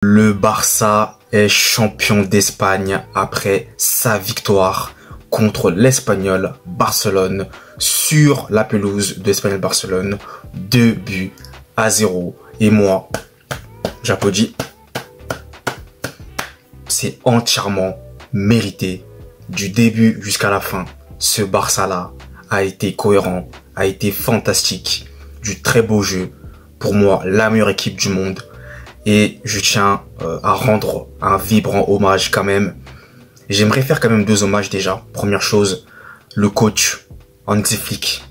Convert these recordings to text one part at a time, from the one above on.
Le Barça est champion d'Espagne après sa victoire contre l'Espagnol Barcelone sur la pelouse de l'Espagnol Barcelone, 2-0. Et moi, j'applaudis. C'est entièrement mérité. Du début jusqu'à la fin, ce Barça-là a été cohérent, a été fantastique. Du très beau jeu. Pour moi, la meilleure équipe du monde. Et je tiens à rendre un vibrant hommage quand même. J'aimerais faire quand même 2 hommages déjà. Première chose, le coach Hansi Flick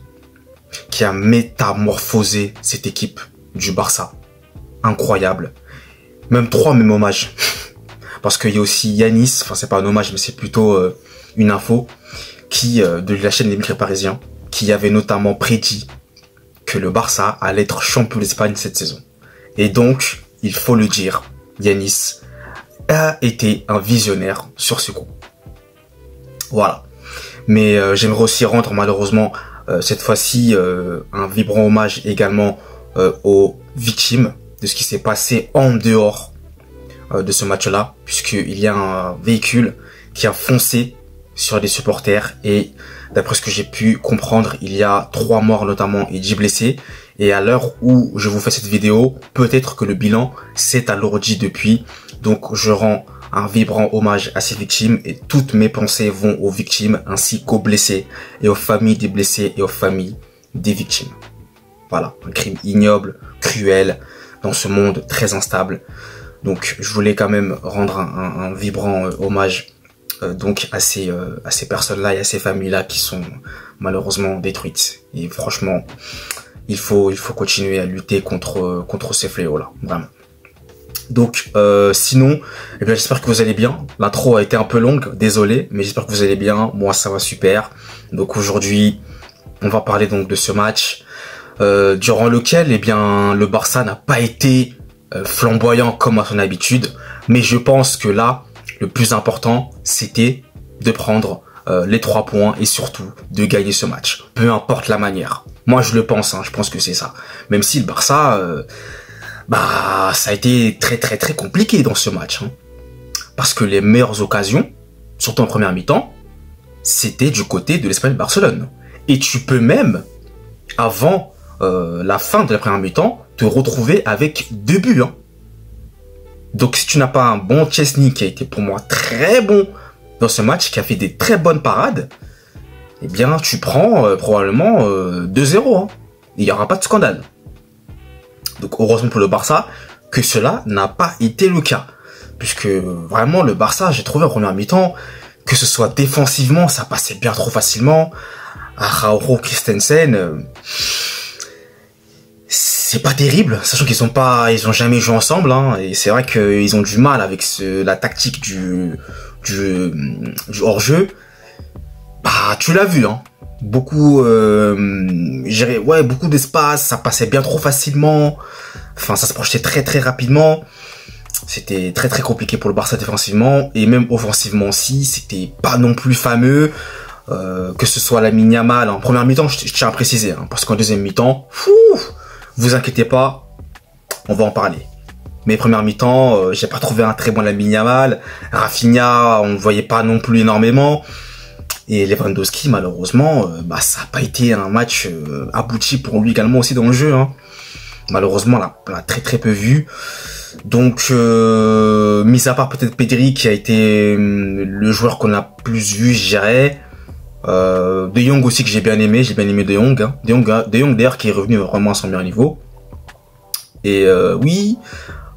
qui a métamorphosé cette équipe du Barça. Incroyable. Même 3 mêmes hommages. Parce qu'il y a aussi Yanis, enfin c'est pas un hommage mais c'est plutôt une info, qui de la chaîne Les Micros Parisiens, qui avait notamment prédit que le Barça allait être champion d'Espagne cette saison. Et donc, il faut le dire, Yanis a été un visionnaire sur ce coup. Voilà. Mais j'aimerais aussi rendre malheureusement cette fois-ci un vibrant hommage également aux victimes de ce qui s'est passé en dehors de ce match-là, puisqu'il y a un véhicule qui a foncé sur des supporters et d'après ce que j'ai pu comprendre, il y a 3 morts notamment et 10 blessés. Et à l'heure où je vous fais cette vidéo, peut-être que le bilan s'est alourdi depuis. Donc je rends un vibrant hommage à ces victimes et toutes mes pensées vont aux victimes ainsi qu'aux blessés et aux familles des blessés et aux familles des victimes. Voilà, un crime ignoble, cruel, dans ce monde très instable. Donc je voulais quand même rendre un vibrant hommage donc à ces personnes-là et à ces familles-là qui sont malheureusement détruites. Et franchement, il faut continuer à lutter contre ces fléaux-là, vraiment. Donc sinon, eh bien j'espère que vous allez bien. L'intro a été un peu longue, désolé, mais j'espère que vous allez bien. Moi ça va super. Donc aujourd'hui, on va parler donc de ce match durant lequel eh bien le Barça n'a pas été flamboyant comme à son habitude, mais je pense que là le plus important c'était de prendre les 3 points et surtout de gagner ce match, peu importe la manière. Moi je le pense, hein, je pense que c'est ça. Même si le Barça, ça a été très compliqué dans ce match, hein, parce que les meilleures occasions, surtout en première mi-temps, c'était du côté de l'Espagnol Barcelone. Et tu peux même, avant la fin de la première mi-temps, te retrouver avec 2 buts. Hein. Donc si tu n'as pas un bon Chesney qui a été pour moi très bon dans ce match, qui a fait des très bonnes parades, eh bien tu prends probablement 2-0. Hein. Il n'y aura pas de scandale. Donc heureusement pour le Barça que cela n'a pas été le cas. Puisque vraiment le Barça, j'ai trouvé en première mi-temps, que ce soit défensivement, ça passait bien trop facilement. Araujo, Christensen, c'est pas terrible, sachant ils ont jamais joué ensemble, hein, et c'est vrai qu'ils ont du mal avec la tactique du hors-jeu. Bah, tu l'as vu, hein. Beaucoup d'espace, ça passait bien trop facilement. Enfin, ça se projetait très rapidement. C'était très compliqué pour le Barça défensivement et même offensivement aussi, c'était pas non plus fameux. Que ce soit Lamine Yamal en première mi-temps, je tiens à préciser, hein, parce qu'en deuxième mi-temps, vous inquiétez pas, on va en parler. Mais première mi-temps, j'ai pas trouvé un très bon Lamine Yamal. Rafinha, on ne voyait pas non plus énormément. Et Lewandowski, malheureusement, ça n'a pas été un match abouti pour lui également aussi dans le jeu. Hein. Malheureusement, on l'a très peu vu. Donc, mis à part peut-être Pedri qui a été le joueur qu'on a plus vu, je dirais. De Jong aussi que j'ai bien aimé De Jong. Hein. De Jong d'ailleurs qui est revenu vraiment à son meilleur niveau. Et oui,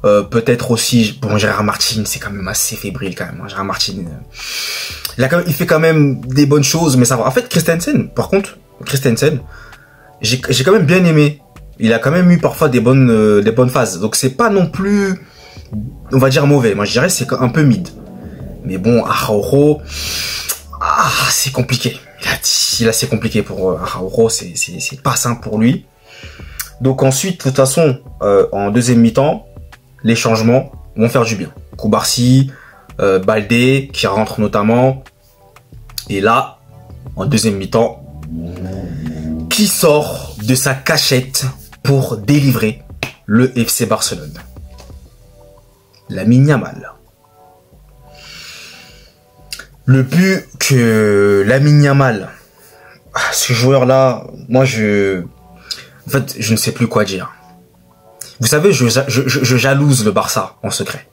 peut-être aussi, bon, Gérard Martin, c'est quand même assez fébrile quand même. Hein. Gérard Martin, il fait quand même des bonnes choses, mais ça va. En fait, Christensen, par contre, j'ai quand même bien aimé. Il a quand même eu parfois des bonnes phases. Donc c'est pas non plus, on va dire mauvais. Moi je dirais c'est un peu mid. Mais bon, Araujo, c'est compliqué. Il est assez compliqué pour Araujo, c'est pas simple pour lui. Donc ensuite, de toute façon, en deuxième mi-temps, les changements vont faire du bien. Koubarsi, Baldé qui rentre notamment. Et là, en deuxième mi-temps, qui sort de sa cachette pour délivrer le FC Barcelone? Lamine Yamal. Le but que Lamine Yamal, ce joueur-là, moi en fait, je ne sais plus quoi dire. Vous savez, je jalouse le Barça en secret.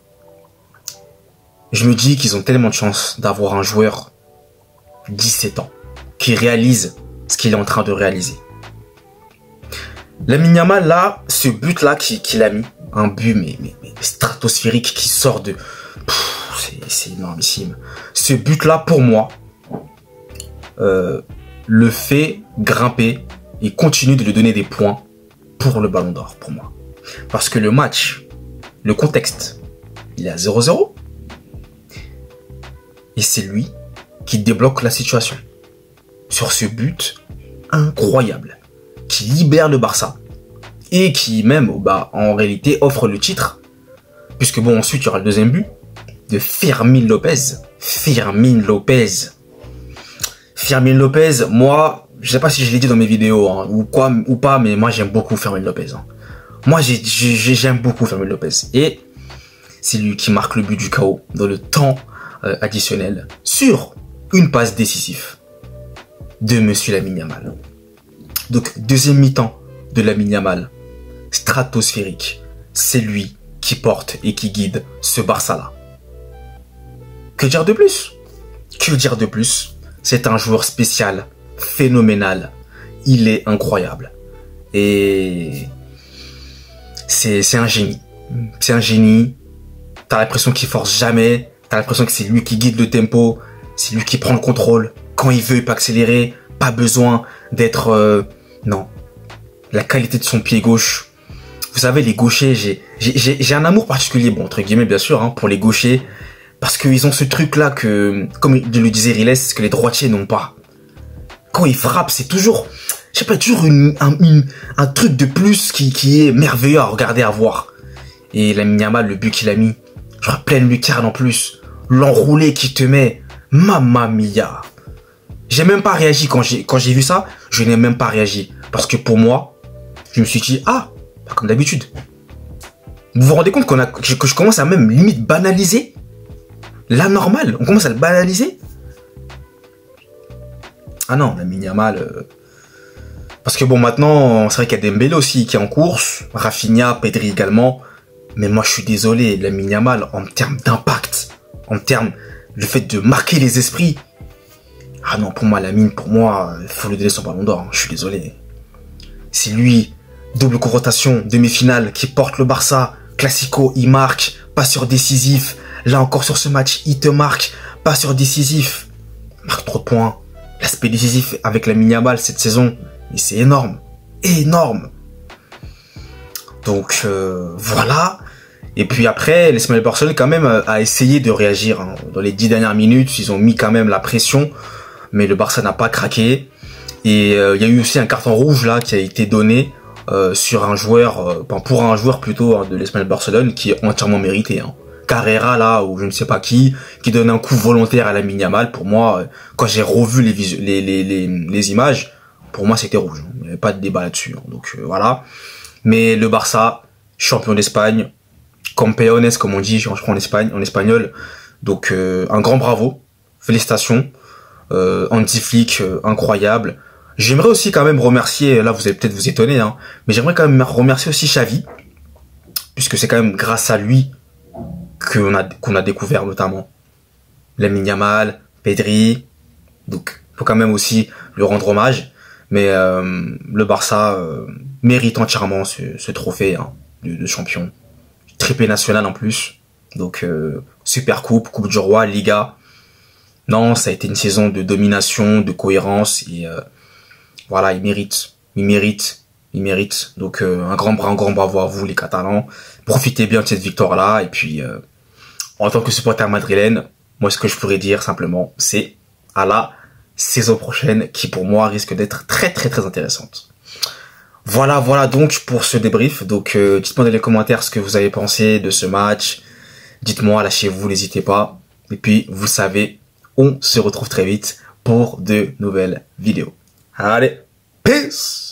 Je me dis qu'ils ont tellement de chance d'avoir un joueur 17 ans qui réalise ce qu'il est en train de réaliser. Lamine Yamal, là, ce but-là qu'il a mis, un but mais stratosphérique qui sort de... C'est énormissime. Ce but-là, pour moi, le fait grimper et continue de lui donner des points pour le Ballon d'Or, pour moi. Parce que le match, le contexte, il est à 0-0. Et c'est lui qui débloque la situation. Sur ce but incroyable, qui libère le Barça. Et qui même, en réalité, offre le titre. Puisque bon, ensuite, il y aura le deuxième but de Fermín López. Fermín López, moi, je sais pas si je l'ai dit dans mes vidéos, hein, ou pas, mais moi j'aime beaucoup Fermín López. Hein. Moi j'aime beaucoup Fermín López. Et c'est lui qui marque le but du KO dans le temps additionnel sur une passe décisive de Monsieur Lamine Yamal. Donc deuxième mi-temps de Lamine Yamal, stratosphérique. C'est lui qui porte et qui guide ce Barça-là. Que dire de plus? Que dire de plus? C'est un joueur spécial, phénoménal. Il est incroyable. Et c'est un génie. C'est un génie. T'as l'impression qu'il force jamais. T'as l'impression que c'est lui qui guide le tempo. C'est lui qui prend le contrôle. Quand il veut, il peut accélérer. Pas besoin d'être... non. La qualité de son pied gauche. Vous savez, les gauchers, j'ai un amour particulier, bon, entre guillemets, bien sûr, hein, pour les gauchers. Parce qu'ils ont ce truc-là que, comme le disait Riles, que les droitiers n'ont pas. Quand ils frappent, c'est toujours, je sais pas, toujours un truc de plus qui est merveilleux à regarder, à voir. Et Lamine Yamal, le but qu'il a mis, genre pleine lucarne en plus, l'enroulé qu'il te met, mamma mia. J'ai même pas réagi quand j'ai vu ça, je n'ai même pas réagi. Parce que pour moi, je me suis dit, comme d'habitude. Vous vous rendez compte que je commence à même limite banaliser la normale, on commence à le banaliser. Ah non, Lamine Yamal... Parce que bon, maintenant, c'est vrai qu'il y a Dembélé aussi qui est en course, Rafinha, Pedri également. Mais moi, je suis désolé, Lamine Yamal, en termes d'impact, en termes le fait de marquer les esprits. Ah non, pour moi, Lamine, il faut lui donner son Ballon d'Or, hein, je suis désolé. C'est lui, double confrontation, demi-finale, qui porte le Barça. Classico, il marque, passeur décisif. Là encore sur ce match, il te marque, passeur décisif. Il marque trop de points. L'aspect décisif avec Lamine Yamal cette saison, mais c'est énorme. Énorme. Donc voilà. Et puis après, l'Espagnol Barcelone quand même a essayé de réagir. Hein. Dans les 10 dernières minutes, ils ont mis quand même la pression. Mais le Barça n'a pas craqué. Et il y a eu aussi un carton rouge là qui a été donné sur un joueur, pour un joueur plutôt hein, de l'Espagnol Barcelone qui est entièrement mérité. Hein. Carrera là, ou je ne sais pas qui donne un coup volontaire à Lamine Yamal. Pour moi, quand j'ai revu les images, pour moi c'était rouge. Il n'y avait pas de débat là-dessus. Hein. Donc voilà. Mais le Barça, champion d'Espagne, campeones comme on dit, je crois en espagnol. Donc un grand bravo, félicitations. Hansi Flick, incroyable. J'aimerais aussi quand même remercier, là vous allez peut-être vous étonner, hein, mais j'aimerais quand même remercier aussi Xavi, puisque c'est quand même grâce à lui qu'on a découvert notamment Lamine Yamal, Pedri. Donc faut quand même aussi lui rendre hommage. Mais le Barça mérite entièrement ce trophée hein, de champion. Triplé national en plus. Donc Super Coupe du Roi, Liga. Non, ça a été une saison de domination, de cohérence. Et voilà, il mérite. Donc un grand bravo à vous les Catalans. Profitez bien de cette victoire-là. Et puis, en tant que supporter madrilène, moi ce que je pourrais dire simplement, c'est à la saison prochaine qui pour moi risque d'être très intéressante. Voilà donc pour ce débrief. Donc dites-moi dans les commentaires ce que vous avez pensé de ce match. Dites-moi, lâchez-vous, n'hésitez pas. Et puis vous savez, on se retrouve très vite pour de nouvelles vidéos. Allez, peace!